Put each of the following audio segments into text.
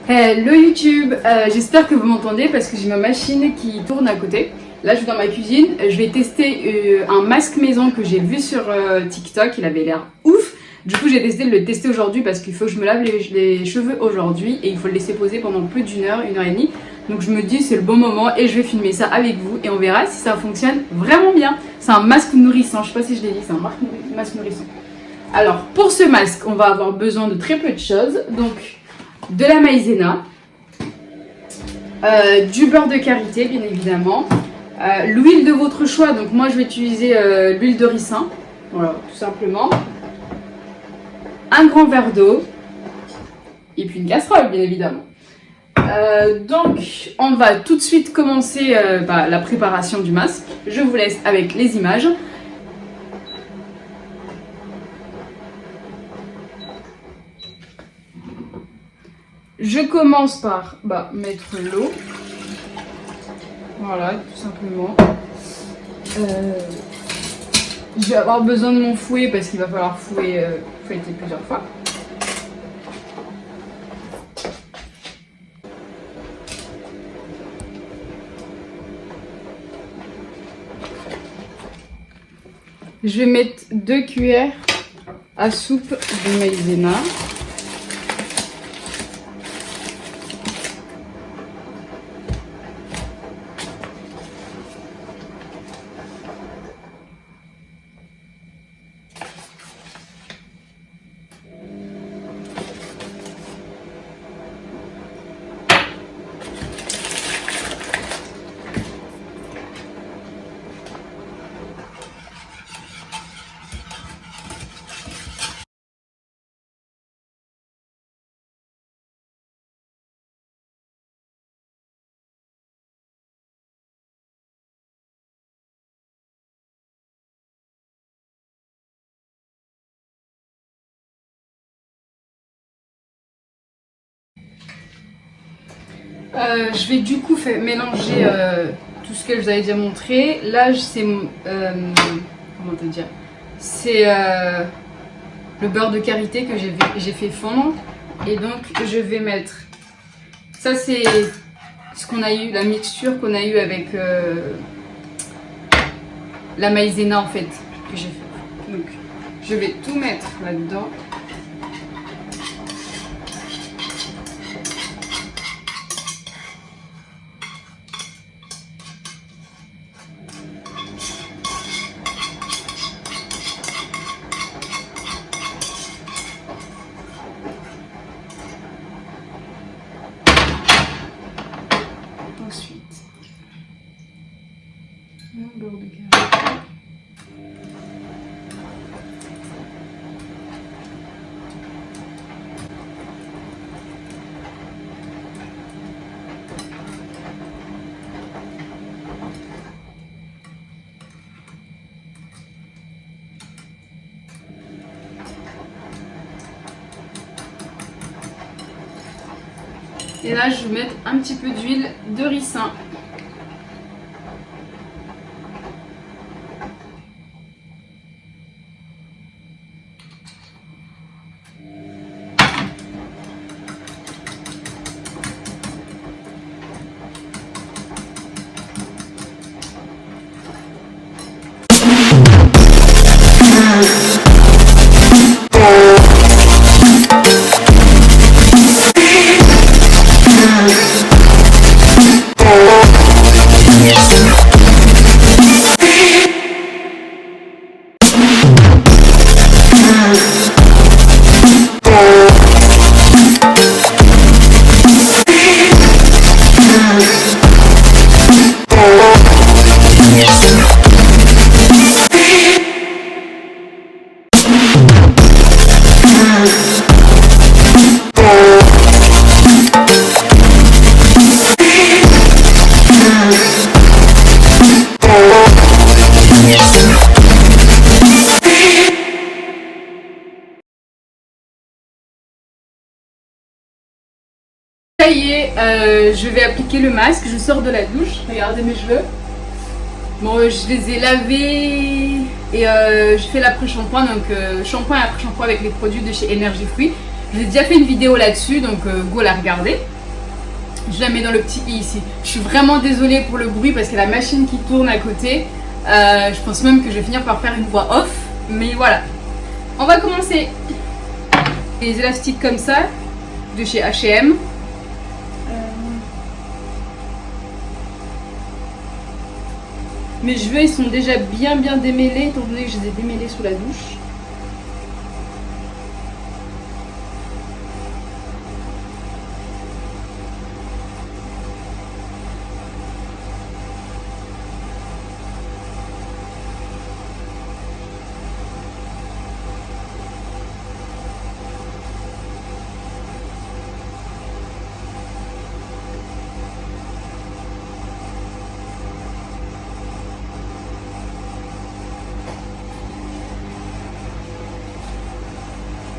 Hello YouTube, j'espère que vous m'entendez parce que j'ai ma machine qui tourne à côté. Là je suis dans ma cuisine, je vais tester un masque maison que j'ai vu sur TikTok, il avait l'air ouf. Du coup j'ai décidé de le tester aujourd'hui parce qu'il faut que je me lave les cheveux aujourd'hui et il faut le laisser poser pendant plus d'une heure et demie. Donc je me dis c'est le bon moment et je vais filmer ça avec vous et on verra si ça fonctionne vraiment bien. C'est un masque nourrissant, je sais pas si je l'ai dit, c'est un masque nourrissant. Alors pour ce masque on va avoir besoin de très peu de choses, donc de la maïzena, du beurre de karité bien évidemment, l'huile de votre choix, donc moi je vais utiliser l'huile de ricin, voilà tout simplement, un grand verre d'eau et puis une casserole bien évidemment. Donc on va tout de suite commencer la préparation du masque. Je vous laisse avec les images. Je commence par mettre l'eau, voilà tout simplement. Je vais avoir besoin de mon fouet parce qu'il va falloir fouetter plusieurs fois. Je vais mettre 2 cuillères à soupe de maïzena. Je vais du coup mélanger tout ce que je vous avais déjà montré. Là, c'est comment te dire, c'est le beurre de karité que j'ai fait fondre. Et donc, je vais mettre. Ça, c'est ce qu'on a eu, la mixture qu'on a eu avec la maïzena en fait que j'ai fait. Donc, je vais tout mettre là-dedans. Ensuite, mon beurre de karité. Et là, je vais mettre un petit peu d'huile de ricin. Ça y est, je vais appliquer le masque, je sors de la douche, regardez mes cheveux. Bon, je les ai lavés et je fais l'après-shampoing, donc shampoing et après-shampoing avec les produits de chez Energy Free. J'ai déjà fait une vidéo là-dessus, donc go la regarder. Je la mets dans le petit i ici. Je suis vraiment désolée pour le bruit parce qu'il y a la machine qui tourne à côté. Je pense même que je vais finir par faire une voix off. Mais voilà. On va commencer. Des élastiques comme ça, de chez H&M. Mes cheveux, ils sont déjà bien démêlés, étant donné que je les ai démêlés sous la douche.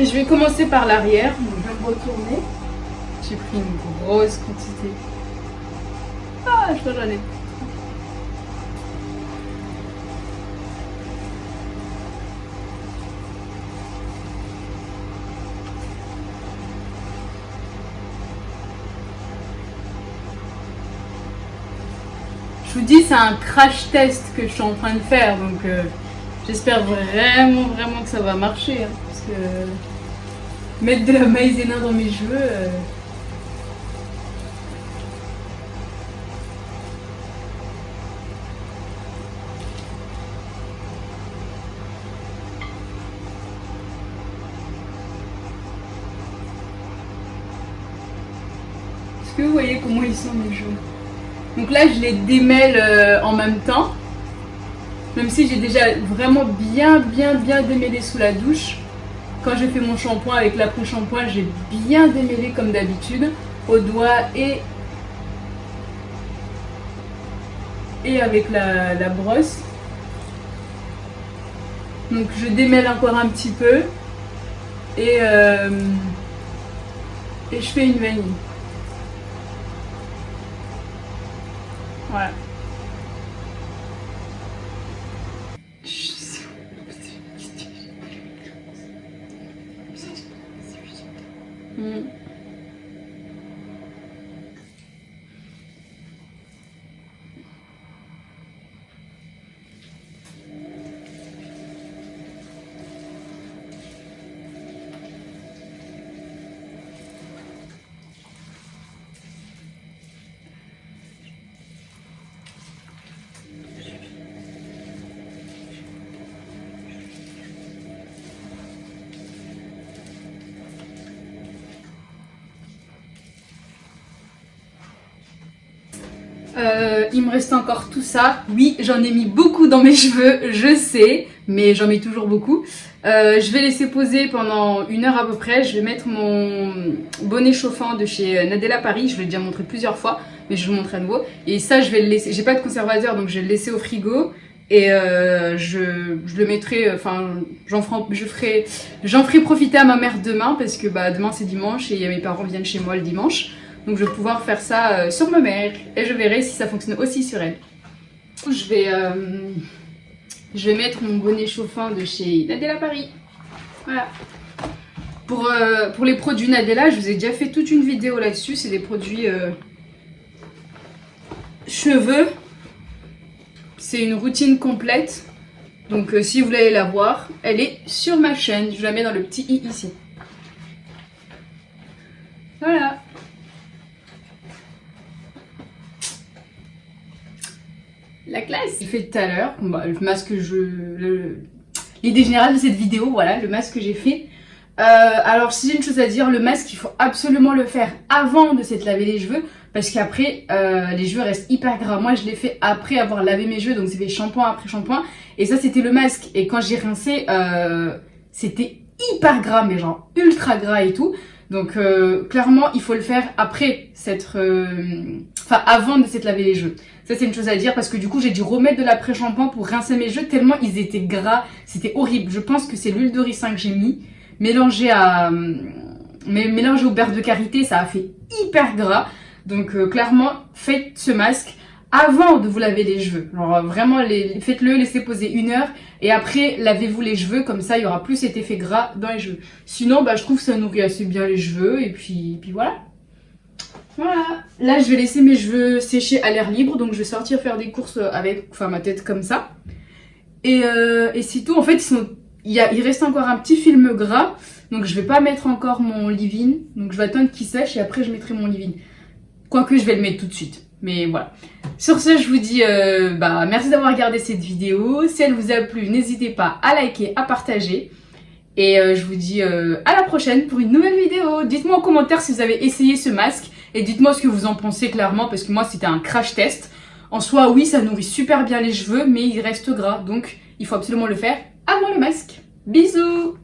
Et je vais commencer par l'arrière, donc je vais me retourner. J'ai pris une grosse quantité. Ah, je crois que j'en ai. Je vous dis, c'est un crash test que je suis en train de faire, donc j'espère vraiment que ça va marcher. Hein, parce que mettre de la maïzena dans mes cheveux... Est-ce que vous voyez comment ils sont mes cheveux? Donc là, je les démêle en même temps. Même si j'ai déjà vraiment bien démêlé sous la douche. Quand j'ai fait mon shampoing avec l'après-shampoing, j'ai bien démêlé comme d'habitude. Au doigt et avec la brosse. Donc je démêle encore un petit peu. Et je fais une vanille. Voilà. Il me reste encore tout ça. Oui, j'en ai mis beaucoup dans mes cheveux, je sais, mais j'en mets toujours beaucoup. Je vais laisser poser pendant 1 heure à peu près. Je vais mettre mon bonnet chauffant de chez Nadella Paris. Je l'ai déjà montré plusieurs fois, mais je vous le montre à nouveau. Et ça, je vais le laisser. J'ai pas de conservateur, donc je vais le laisser au frigo. Et je le mettrai, enfin, j'en ferai profiter à ma mère demain, parce que bah, demain c'est dimanche et mes parents viennent chez moi le dimanche. Donc je vais pouvoir faire ça sur ma mère et je verrai si ça fonctionne aussi sur elle. Je vais mettre mon bonnet chauffant de chez Nadella Paris. Voilà. Pour les produits Nadella, je vous ai déjà fait toute une vidéo là-dessus. C'est des produits cheveux. C'est une routine complète. Donc si vous voulez la voir, elle est sur ma chaîne. Je la mets dans le petit i ici. Voilà. La classe. J'ai fait tout à l'heure, bah, le masque l'idée générale de cette vidéo, voilà, le masque que j'ai fait. Alors si j'ai une chose à dire, le masque il faut absolument le faire avant de s'être lavé les cheveux, parce qu'après les cheveux restent hyper gras. Moi je l'ai fait après avoir lavé mes cheveux, donc c'était shampoing après shampoing, et ça c'était le masque. Et quand j'ai rincé, c'était hyper gras, mais genre ultra gras et tout. Donc clairement il faut le faire après avant de s'être lavé les cheveux. Ça c'est une chose à dire, parce que du coup j'ai dû remettre de l'après-shampoing pour rincer mes cheveux tellement ils étaient gras, c'était horrible. Je pense que c'est l'huile de ricin que j'ai mis, mélangée au beurre de karité, ça a fait hyper gras. Donc clairement faites ce masque avant de vous laver les cheveux. Genre vraiment faites-le, laissez poser 1 heure et après lavez-vous les cheveux, comme ça il y aura plus cet effet gras dans les cheveux. Sinon bah je trouve que ça nourrit assez bien les cheveux et puis voilà. Voilà. Là, je vais laisser mes cheveux sécher à l'air libre, donc je vais sortir faire des courses avec ma tête comme ça. Et c'est tout. En fait, il reste encore un petit film gras, donc je vais pas mettre encore mon leave-in. Donc je vais attendre qu'il sèche et après je mettrai mon leave-in. Quoique je vais le mettre tout de suite. Mais voilà. Sur ce, je vous dis merci d'avoir regardé cette vidéo. Si elle vous a plu, n'hésitez pas à liker, à partager. Et je vous dis à la prochaine pour une nouvelle vidéo. Dites-moi en commentaire si vous avez essayé ce masque. Et dites-moi ce que vous en pensez clairement, parce que moi c'était un crash test. En soi, oui, ça nourrit super bien les cheveux, mais il reste gras. Donc il faut absolument le faire avant le masque. Bisous!